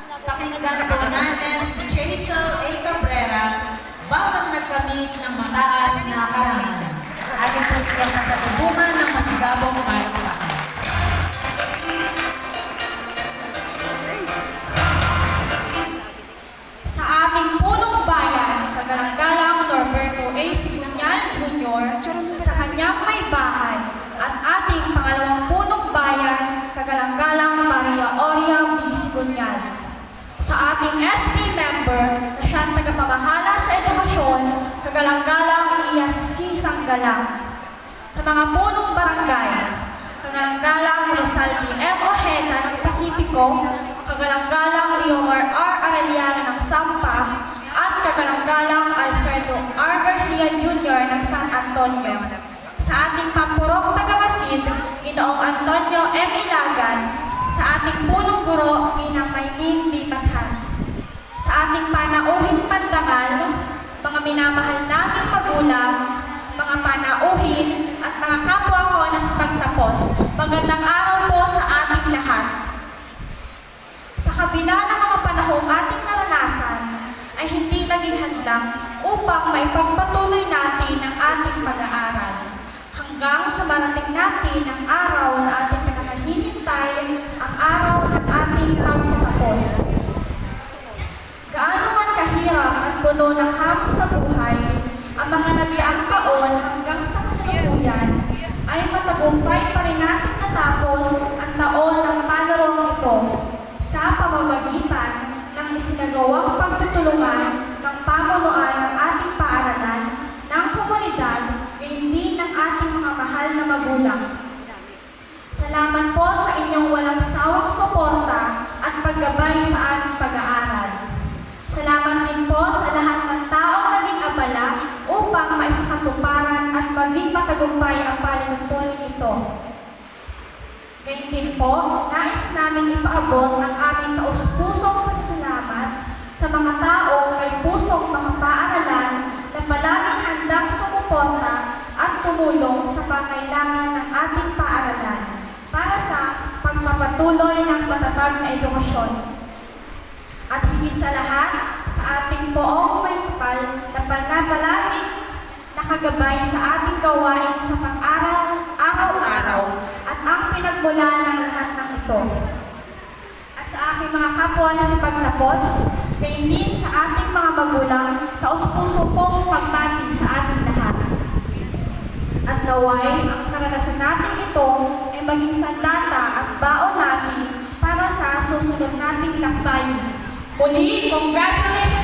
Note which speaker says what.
Speaker 1: Pakinggan po natin si Chasel A. Cabrera bagang nagkamit ng mataas na karangalan. Ating po siyang kasatubungan ng masigabong palakpakan.
Speaker 2: Sa ating punong bayan, kagalang-galang Norberto A. Sibunyan Jr. sa kanyang may bahay at ating pangalawang punong bayan, kagalang-galang Maria Oria V. Sibunyan. Sa ating SP member na siyang tagapamahala sa edukasyon, kagalang-galang Iyas C. Sanggalang. Sa mga punong barangay, kagalang-galang Rosaldi M. Ojeda ng Pasipiko, kagalang-galang Leomar R. Arellano ng Sampa, at kagalang-galang Alfredo R. Garcia Jr. ng San Antonio. Sa ating pampurok tagamasid, Ginoong Antonio M. Ilagan. Sa ating punong guro, Ginang Maylin B. Bathan. Sa ating panauhin pandangal, mga minamahal naming magulang, mga panauhin, at mga kapwa ko na sa pagtapos, magandang araw po sa ating lahat. Sa kabila ng mga panahong ating naranasan, ay hindi naging hadlang upang maipagpatuloy natin ang ating pag-aaral. Hanggang sa marating natin ang araw na ating pinakahinintay, ang araw ng ating pagtatapos. Gaano man kahirap at puno ng hamon sa buhay, ang mga nagdaang taon hanggang sa kasalukuyan ay matagumpay pa rin natin natapos ang taon ng panarong ito sa pamamagitan ng isinagawang pagtutulungan ng pamunuan ng ating paaralan, ng komunidad, gayon din ng ating mga mahal na magulang. Salamat po sa inyong walang sawang suporta at paggabay sa ating pag-aaral. Salamat din po sa lahat ng taong naging abala upang maisakatuparan at maging matagumpay ang palinuntunin ito. Ngayon din po, nais namin ipaabot ang aming taus-pusong pasasalamat sa mga taong may pusong mga paaralan na palaging handang sumuporta at tumulong sa pangailangan ng ating paaralan para sa pagpapatuloy ng matatag na edukasyon. At higit sa lahat, sa ating poong may kapal na panapalaging nakagabay sa ating gawain sa pang-aral araw-araw at ang pinagmulan ng lahat ng ito. At sa aking mga kapwa na sa pagtapos, gayon din sa ating mga magulang, taus-puso pong pagbati sa ating lahat. At naway, ang karanasan natin ito ay maging sandata at baon natin para sa susunod nating lakbayin. Muli, congratulations!